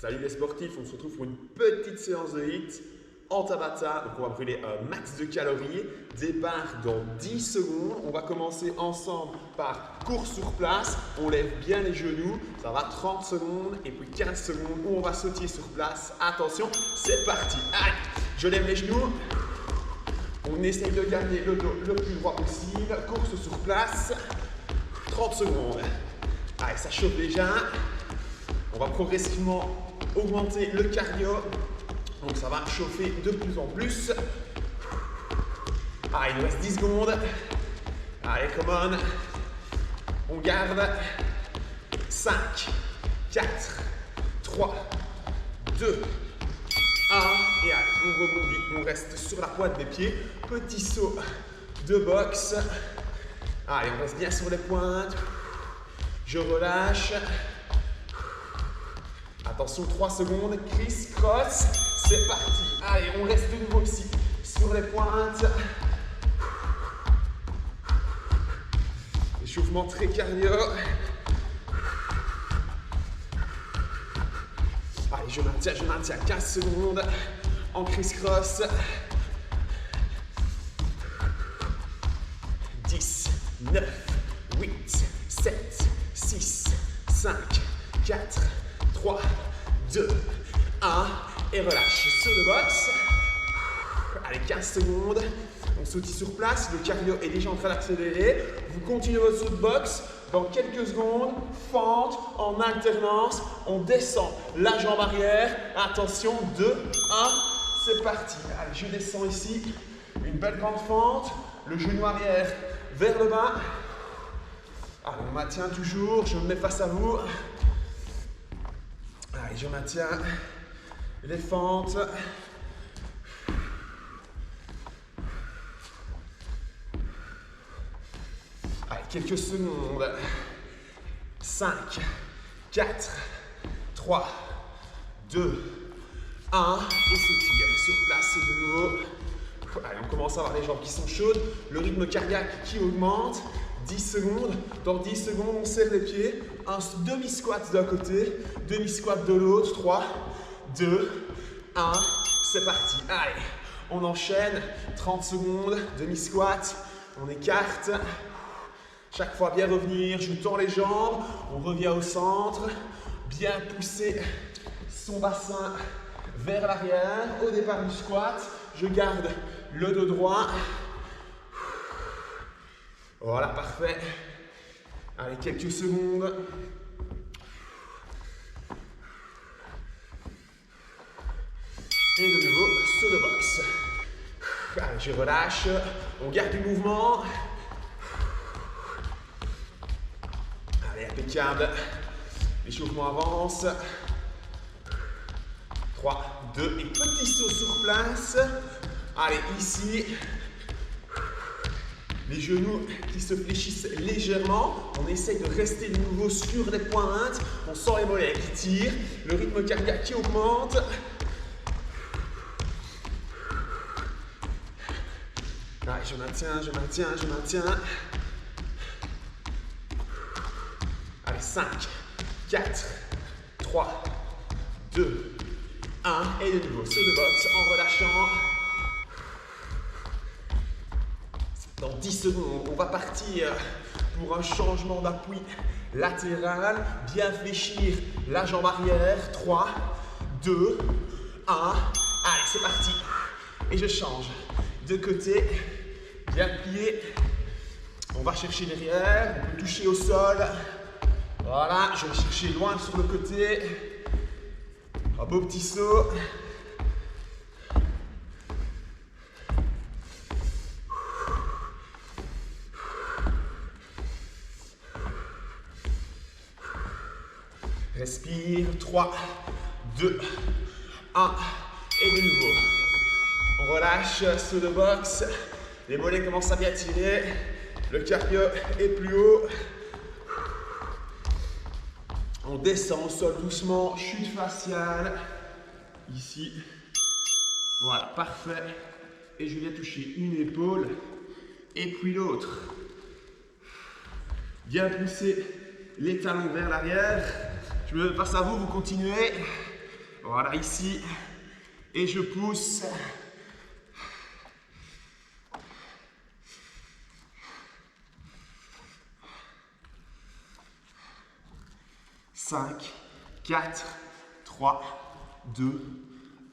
Salut les sportifs, on se retrouve pour une petite séance de HIIT en Tabata. Donc on va brûler un max de calories. Départ dans 10 secondes. On va commencer ensemble par course sur place. On lève bien les genoux. Ça va 30 secondes et puis 15 secondes où on va sauter sur place. Attention, c'est parti. Allez, je lève les genoux. On essaye de garder le dos le plus droit possible. Course sur place. 30 secondes. Allez, ça chauffe déjà. On va progressivement augmenter le cardio. Donc ça va chauffer de plus en plus. Allez, il nous reste 10 secondes. Allez, come on. On garde. 5, 4, 3, 2, 1. Et allez, on rebondit. On reste sur la pointe des pieds. Petit saut de boxe. Allez, on reste bien sur les pointes. Je relâche. Attention, 3 secondes, criss-cross, c'est parti. Allez, on reste de nouveau ici, sur les pointes. Échauffement très cardio. Allez, je maintiens 15 secondes en criss-cross. 10, 9, 8, 7, 6, 5, 4, 3, 2, 1 et relâche. Saut de boxe. Allez, 15 secondes. On saute sur place. Le cardio est déjà en train d'accélérer. Vous continuez votre saut de boxe. Dans quelques secondes, fente en alternance. On descend la jambe arrière. Attention, 2, 1. C'est parti. Allez, je descends ici. Une belle grande fente. Le genou arrière vers le bas. Allez, on maintient toujours. Je me mets face à vous. Allez, je maintiens les fentes. Allez, quelques secondes. 5, 4, 3, 2, 1. Et se tire sur place de nouveau. Allez, on commence à avoir les jambes qui sont chaudes. Le rythme cardiaque qui augmente. 10 secondes. Dans 10 secondes, on serre les pieds. Un demi-squat d'un côté, demi-squat de l'autre. 3, 2, 1. C'est parti. Allez, on enchaîne. 30 secondes, demi-squat. On écarte. Chaque fois, bien revenir. Je tends les jambes. On revient au centre. Bien pousser son bassin vers l'arrière. Au départ du squat, je garde le dos droit. Voilà, parfait. Allez, quelques secondes. Et de nouveau, saut de boxe. Allez, je relâche. On garde du mouvement. Allez, impeccable. L'échauffement avance. 3, 2 et petit saut sur place. Allez, ici. Les genoux qui se fléchissent légèrement. On essaye de rester de nouveau sur les pointes. On sent les mollets qui tirent. Le rythme cardiaque qui augmente. Allez, je maintiens. Allez, 5, 4, 3, 2, 1. Et de nouveau, saut de boxe en relâchant. Dans 10 secondes, on va partir pour un changement d'appui latéral. Bien fléchir la jambe arrière. 3, 2, 1. Allez, c'est parti. Et je change de côté. Bien plié. On va chercher derrière. On peut toucher au sol. Voilà, je vais chercher loin sur le côté. Un beau petit saut. Respire, 3, 2, 1, et de nouveau. On relâche, saut de boxe. Les mollets commencent à bien tirer. Le cardio est plus haut. On descend au sol doucement, chute faciale. Ici. Voilà, parfait. Et je viens toucher une épaule et puis l'autre. Bien pousser les talons vers l'arrière. Je me passe à vous, vous continuez. Voilà, ici. Et je pousse. 5, 4, 3, 2,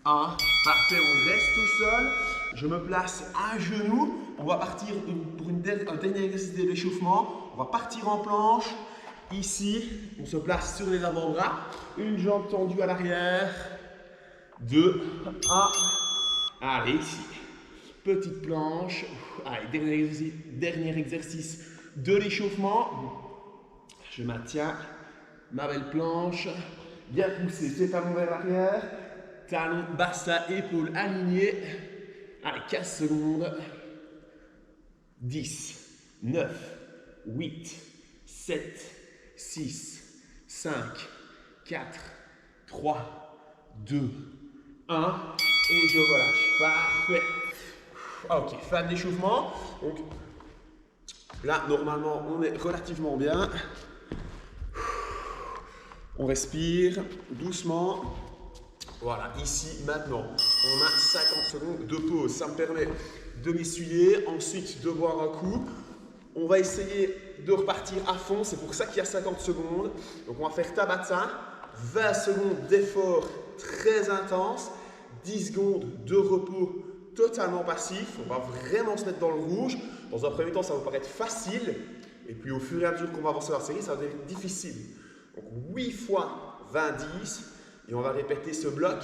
1. Parfait, on reste au sol. Je me place à genoux. On va partir pour un dernier exercice de l'échauffement. On va partir en planche. Ici, on se place sur les avant-bras. Une jambe tendue à l'arrière. 2, 1. Allez, ici. Petite planche. Allez, dernier exercice de l'échauffement. Je maintiens ma belle planche. Bien poussé, c'est talon vers l'arrière. Talon, bassin, épaules alignées. Allez, 15 secondes. 10, 9, 8, 7, 6, 5, 4, 3, 2, 1. Et je relâche. Parfait. Ok, fin d'échauffement. Donc là, normalement, on est relativement bien. On respire doucement. Voilà, ici, maintenant, on a 50 secondes de pause. Ça me permet de m'essuyer, ensuite de boire un coup. On va essayer de repartir à fond. C'est pour ça qu'il y a 50 secondes. Donc, on va faire Tabata. 20 secondes d'effort très intense. 10 secondes de repos totalement passif. On va vraiment se mettre dans le rouge. Dans un premier temps, ça va paraître facile. Et puis, au fur et à mesure qu'on va avancer dans la série, ça va devenir difficile. Donc 8 fois 20-10 et on va répéter ce bloc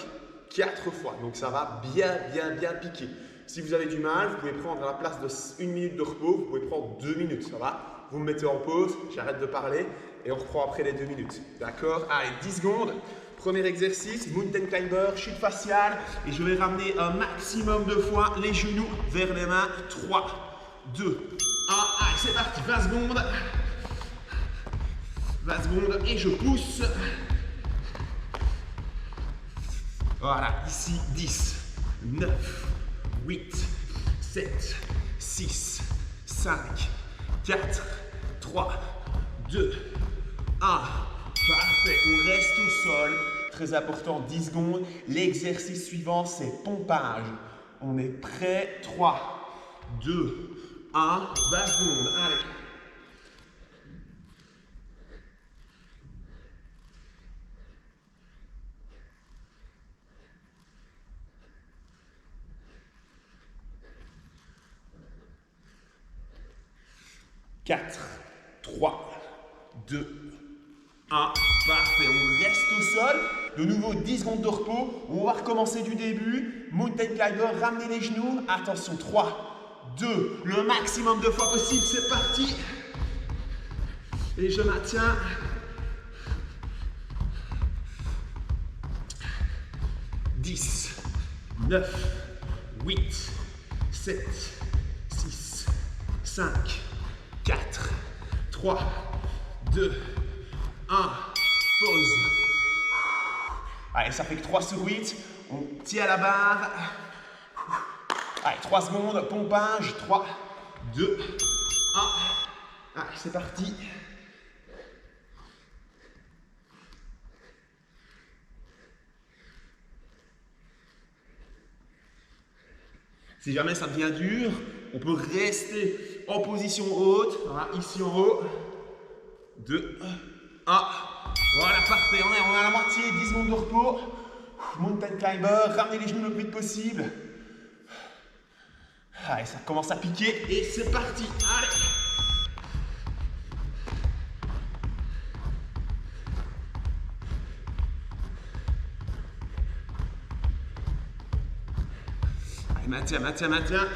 4 fois. Donc ça va bien piquer. Si vous avez du mal, vous pouvez prendre à la place de 1 minute de repos, vous pouvez prendre 2 minutes. Ça va? Vous me mettez en pause, j'arrête de parler et on reprend après les 2 minutes. D'accord? Allez, 10 secondes. Premier exercice, mountain climber, chute faciale. Et je vais ramener un maximum de fois les genoux vers les mains. 3, 2, 1. Allez, c'est parti, 20 secondes. 20 secondes et je pousse. Voilà, ici 10, 9, 8, 7, 6, 5, 4, 3, 2, 1. Parfait, on reste au sol. Très important, 10 secondes. L'exercice suivant, c'est pompage. On est prêt. 3, 2, 1. 20 secondes. Allez. Quatre, 3, 2, 1. Parfait, on reste au sol. De nouveau, 10 secondes de repos. On va recommencer du début. Mountain climber, ramenez les genoux. Attention, 3, 2, le maximum de fois possible. C'est parti. Et je maintiens. 10, 9, 8, 7, 6, 5, 4, 3, 2, 1. Pause. Allez, ça fait que 3 sur 8. On tient la barre. Allez, 3 secondes. Pompage. 3, 2, 1. Allez, c'est parti. Si jamais ça devient dur, on peut rester en position haute. Voilà, ici en haut. 2, 1. Voilà, parfait. On est à la moitié. 10 secondes de repos. Mountain climber. Ramenez les genoux le plus vite possible. Allez, ça commence à piquer. Et c'est parti. Allez. Maintiens.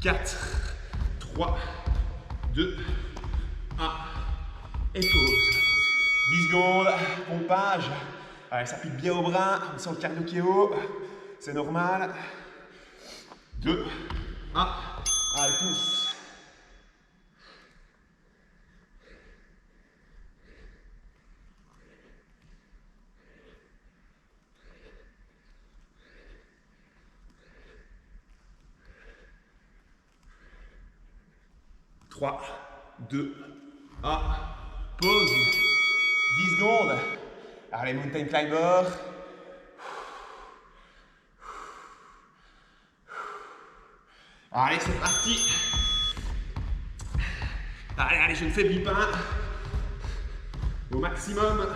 4, 3, 2, 1. Et pause. 10 secondes. Pompage. Allez, ça pique bien au bras. On sent le cardio qui est haut. C'est normal. 2, 1. Allez, pousse. Trois, 2, 1. Pause. 10 secondes. Allez, mountain climber. Allez, c'est parti. Allez, allez, je ne faiblis pas. Au maximum.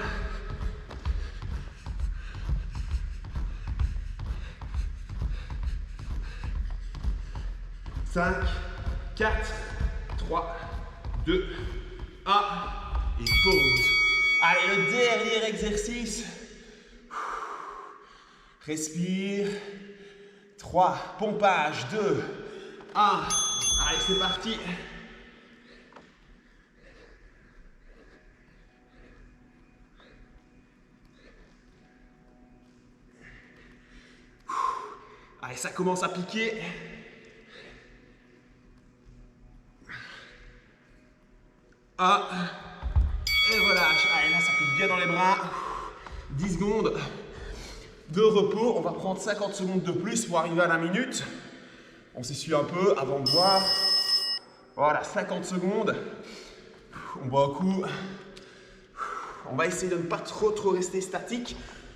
Cinq, 4, 3, 2, 1. Et pause. Allez, le dernier exercice. Respire. 3, pompage. 2, 1. Allez, c'est parti. Allez, ça commence à piquer. Ah, et relâche. Allez, là, ça pique bien dans les bras. 10 secondes de repos. On va prendre 50 secondes de plus pour arriver à la minute. On s'essuie un peu avant de boire. Voilà, 50 secondes. On boit un coup. On va essayer de ne pas trop rester statique.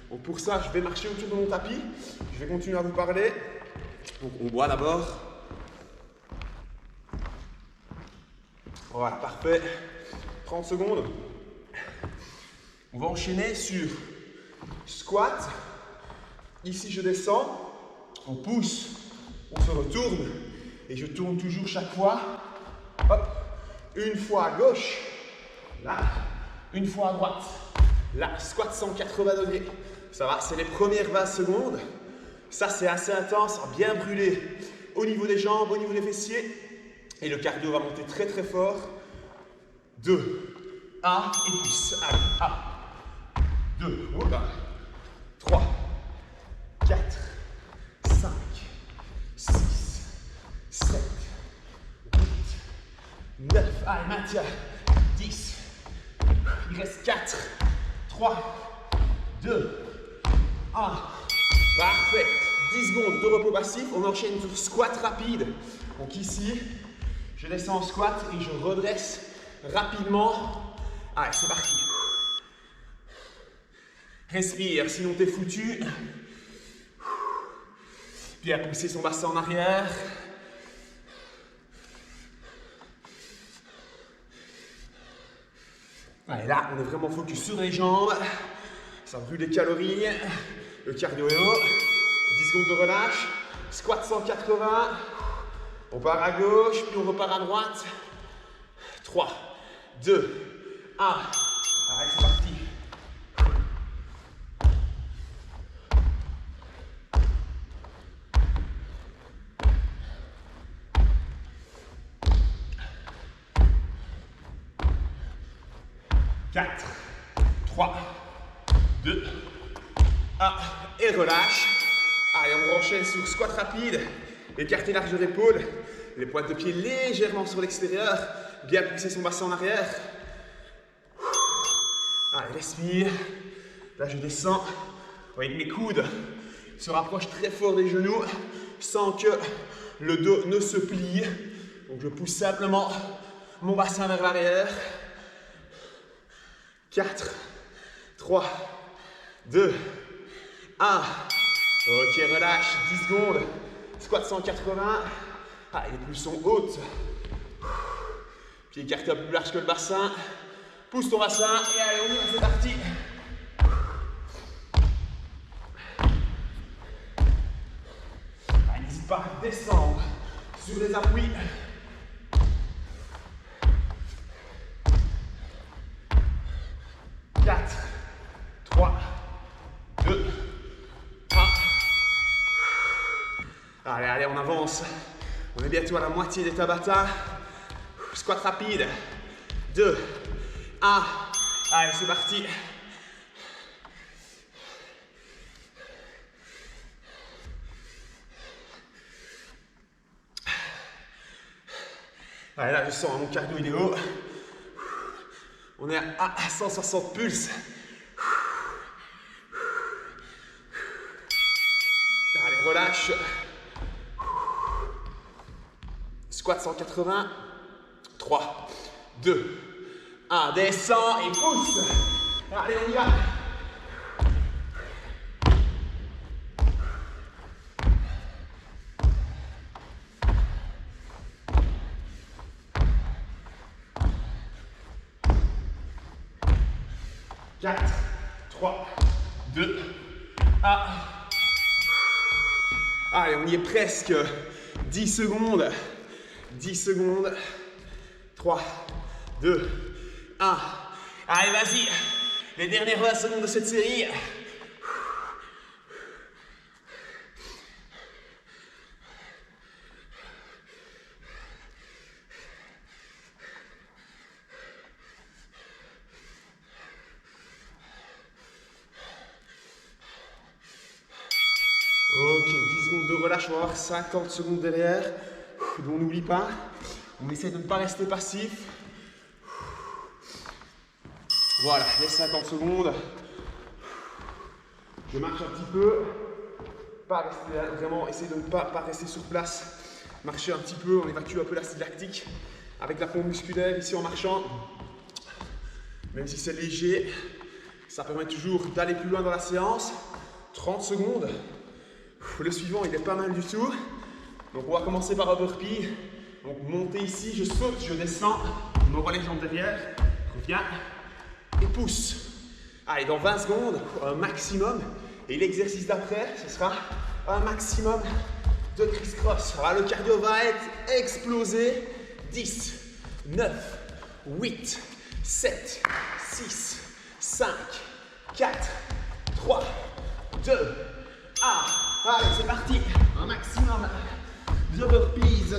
Donc pour ça, je vais marcher autour de mon tapis. Je vais continuer à vous parler. Donc on boit d'abord. Voilà, parfait. 30 secondes. On va enchaîner sur squat. Ici, je descends. On pousse. On se retourne. Et je tourne toujours chaque fois. Hop. Une fois à gauche. Là. Une fois à droite. Là. Squat 180 degrés. Ça va, c'est les premières 20 secondes. Ça, c'est assez intense, bien brûlé au niveau des jambes, au niveau des fessiers. Et le cardio va monter très fort. 2, 1, et pousse. Allez, 1, 2, 3, 4, 5, 6, 7, 8, 9. Allez, maintiens. 10. Il reste 4, 3, 2, 1. Parfait. 10 secondes de repos passif. On enchaîne sur squat rapide. Donc ici, je descends en squat et je redresse rapidement. Allez, c'est parti. Respire, sinon t'es foutu. Bien pousser son bassin en arrière. Allez, là, on est vraiment focus sur les jambes. Ça brûle des calories. Le cardio est haut. 10 secondes de relâche. Squat 180. On part à gauche, puis on repart à droite. 3, 2, 1. Allez, c'est parti. Quatre, 3, 2, 1. Et relâche. Allez, on enchaîne sur squat rapide. Écarter large de l'épaule. Les pointes de pied légèrement sur l'extérieur. Bien pousser son bassin en arrière. Allez, respire. Là, je descends. Vous voyez que mes coudes se rapprochent très fort des genoux sans que le dos ne se plie. Donc, je pousse simplement mon bassin vers l'arrière. 4, 3, 2, 1. Ok, relâche. 10 secondes. Squat 180. Ah, les poules sont hautes. Pieds écartés un peu plus large que le bassin. Pousse ton bassin et allez, on y va, c'est parti. Allez, n'hésite pas à descendre sur les appuis. Quatre, 3, 2, 1. Allez, allez, on avance. On est bientôt à la moitié des Tabata. Squat rapide. 2, 1. Allez, c'est parti. Allez, là, je sens mon cardio, il est haut. On est à 160 pulses. Allez, relâche. Squat 180. 3, 2, 1. Descends et pousse. Allez, on y va. 4, 3, 2, 1. Allez, on y est presque. 10 secondes. 10 secondes. 3, 2, 1. Allez, vas-y. Les dernières 20 secondes de cette série. Ok, 10 secondes de relâche, on va avoir 50 secondes derrière. Donc on n'oublie pas, on essaie de ne pas rester passif. Voilà, les 50 secondes. Je marche un petit peu. Pas rester, vraiment essayer de ne pas rester sur place. Marcher un petit peu, on évacue un peu l'acide lactique avec la pompe musculaire ici en marchant. Même si c'est léger, ça permet toujours d'aller plus loin dans la séance. 30 secondes. Le suivant, il est pas mal du tout. Donc on va commencer par un burpee. Donc monter ici, je saute, je descends, on envoie les jambes derrière, reviens et pousse. Allez, dans 20 secondes, un maximum. Et l'exercice d'après, ce sera un maximum de criss-cross. Alors le cardio va être explosé. 10, 9, 8, 7, 6, 5, 4, 3, 2, 1. Allez, c'est parti. Un maximum de burpees.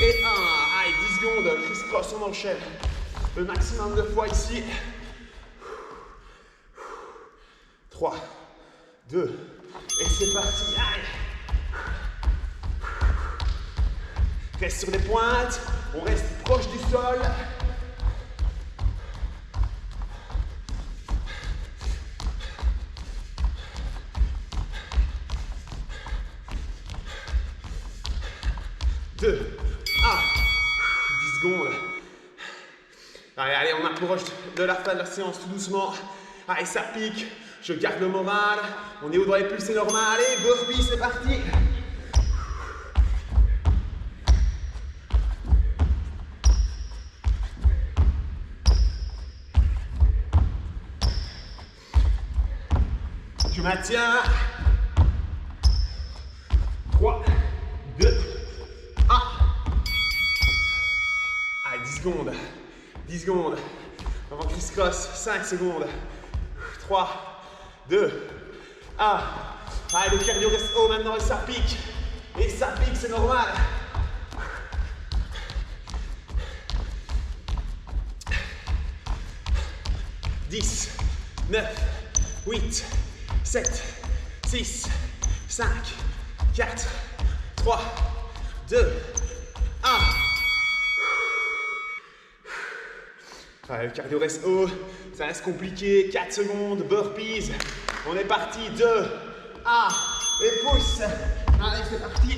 Et 1. Allez, 10 secondes. Criss-cross, on enchaîne. Le maximum de fois ici. 3, 2, et c'est parti. Allez. Reste sur les pointes, on reste proche du sol. Deux, 1, 10 secondes. Allez, on approche de la fin de la séance tout doucement. Allez, ça pique, je garde le moral. On est haut dans les pulses, c'est normal. Allez, burpee, c'est parti. Je maintiens. 3, 2, 1. Allez, 10 secondes. 10 secondes. Avant criss-cross, 5 secondes. 3, 2, 1. Allez, le cardio reste haut maintenant et ça pique. Et ça pique, c'est normal. « 10, 9, 8, 7, 6, 5, 4, 3, 2, 1. Allez, le cardio reste haut, ça reste compliqué. 4 secondes, burpees. On est parti, 2, 1, et pousse. Allez, c'est parti.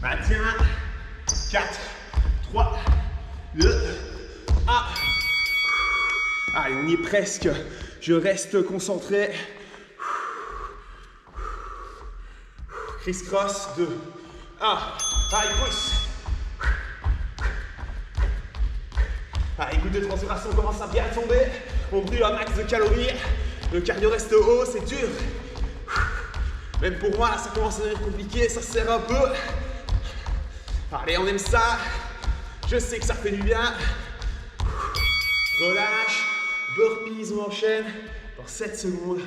Maintiens. 4, 3, 2, 1. Allez, on y est presque. Je reste concentré. Criss-cross, 2, 1. Allez, pousse. Allez, goutte de transpiration commence à bien tomber. On brûle un max de calories. Le cardio reste haut, c'est dur. Même pour moi, là, ça commence à devenir compliqué. Ça serre un peu. Allez, on aime ça. Je sais que ça fait du bien. Relâche. Burpees, on enchaîne. Dans 7 secondes.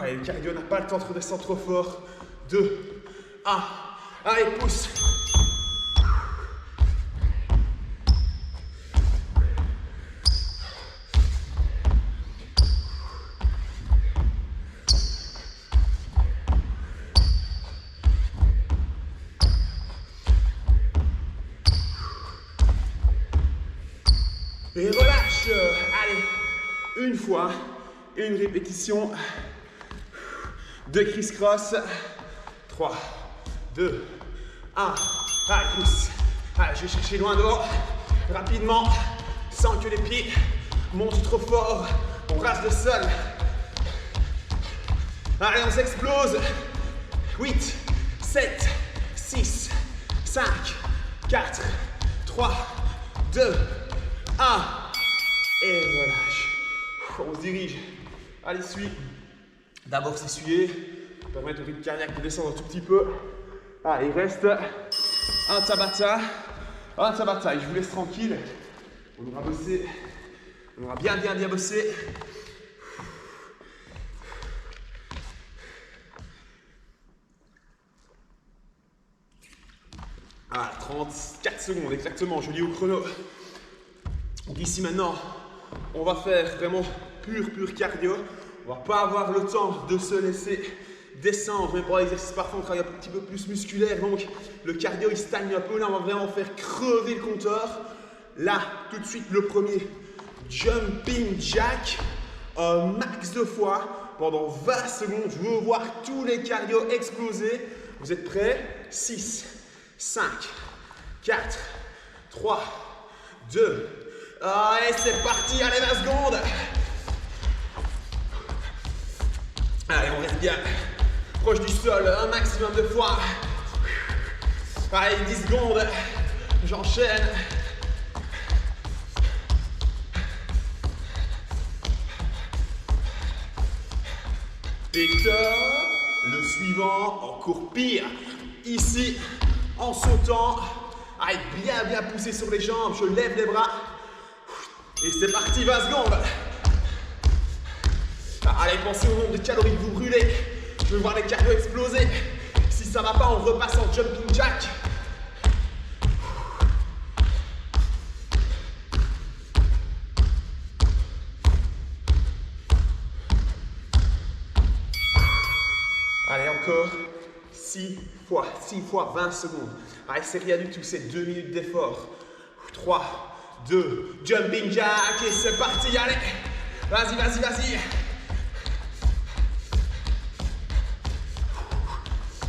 Allez, le cardio n'a pas le temps de redescendre trop fort. 2, 1. Allez, pousse. Et relâche. Allez, une fois, une répétition 2 criss-cross. 3, 2, 1. Allez, pousse. Allez, je vais chercher loin devant. Rapidement, sans que les pieds montent trop fort. On rase le sol. Allez, on s'explose. 8, 7, 6, 5, 4, 3, 2, 1. Et relâche. On se dirige à l'essuie. D'abord s'essuyer, permettre au rythme cardiaque de descendre un tout petit peu. Allez, il reste un Tabata. Un Tabata. Et je vous laisse tranquille. On aura bossé. On aura bien bossé. Ah, 34 secondes exactement, je lis au chrono. Donc ici maintenant, on va faire vraiment pur cardio. On va pas avoir le temps de se laisser descendre. Mais pour l'exercice parfois on travaille un petit peu plus musculaire. Donc le cardio il stagne un peu. Là on va vraiment faire crever le compteur. Là tout de suite le premier jumping jack. Un max de fois pendant 20 secondes. Je veux voir tous les cardio exploser. Vous êtes prêts? 6, 5, 4, 3, 2. Allez, c'est parti, allez, 20 secondes. Allez, on reste bien proche du sol, un maximum de fois. Allez, 10 secondes. J'enchaîne. Victor, le suivant, encore pire. Ici, en sautant. Allez, bien pousser sur les jambes. Je lève les bras. Et c'est parti, 20 secondes. Allez, pensez au nombre de calories que vous brûlez. Je veux voir les cardio exploser. Si ça ne va pas, on repasse en jumping jack. Allez, encore 6 fois 20 secondes. Allez, c'est rien du tout, c'est 2 minutes d'effort. 3, 2, jumping jack et c'est parti, allez. Vas-y.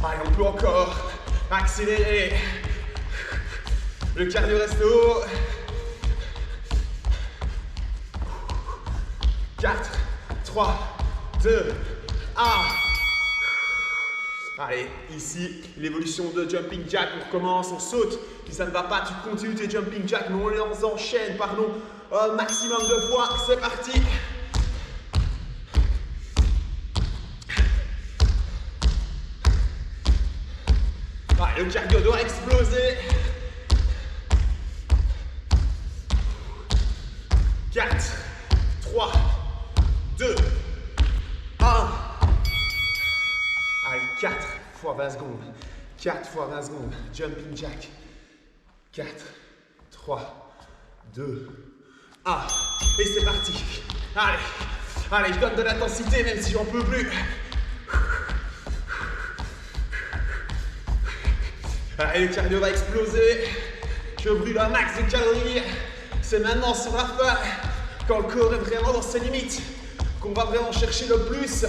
Allez, on peut encore accélérer. Le cardio reste haut. 4, 3, 2, 1. Allez, ici, l'évolution de jumping jack, on recommence, on saute. Si ça ne va pas, tu continues tes jumping jack, mais on les enchaîne, pardon, un maximum de fois. C'est parti. Allez, le cardio doit exploser. 4, 3, 2, 1. Allez, 4 fois 20 secondes. 4 fois 20 secondes. Jumping jack. 4, 3, 2, 1. Et c'est parti. Allez, je donne de l'intensité même si j'en peux plus. Allez, le cardio va exploser. Je brûle un max de calories. C'est maintenant sur la fin, quand le corps est vraiment dans ses limites, qu'on va vraiment chercher le plus.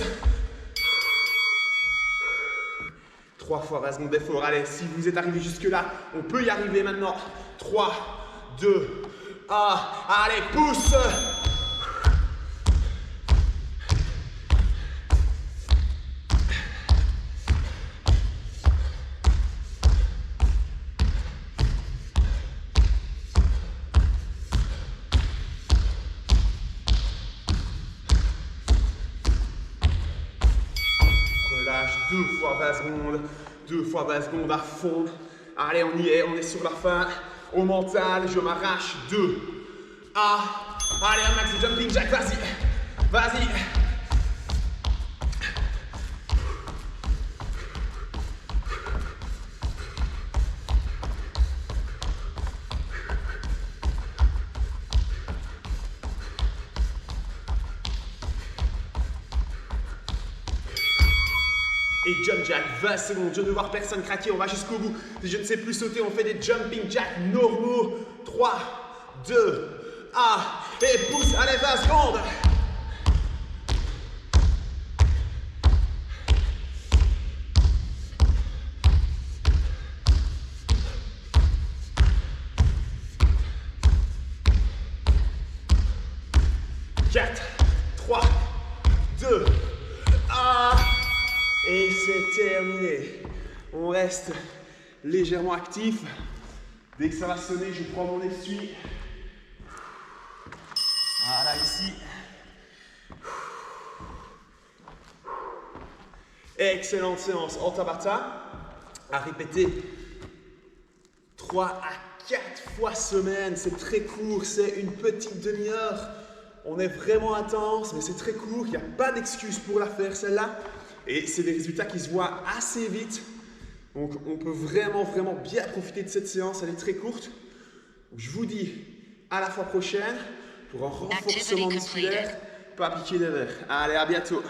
3 fois 20 secondes d'effort. Allez, si vous êtes arrivé jusque là, on peut y arriver maintenant. 3, 2, 1. Allez, pousse. Relâche 2 fois 20 secondes. 2 fois 20 secondes à fond. Allez, on y est, on est sur la fin. Au mental, je m'arrache. 2, 1. Allez, un max de jumping jack, vas-y. Et jump jack, 20 secondes, je ne veux voir personne craquer, on va jusqu'au bout. Si je ne sais plus sauter, on fait des jumping jack normaux. 3, 2, 1, et pousse, allez, 20 secondes. On reste légèrement actif. Dès que ça va sonner, je prends mon essuie. Voilà, ici. Excellente séance en Tabata. À répéter 3 à 4 fois semaine. C'est très court, c'est une petite demi-heure. On est vraiment intense, mais c'est très court. Il n'y a pas d'excuse pour la faire, celle-là. Et c'est des résultats qui se voient assez vite. Donc, on peut vraiment bien profiter de cette séance. Elle est très courte. Donc, je vous dis à la fois prochaine pour un renforcement musculaire. Pas piquer des verres. Allez, à bientôt.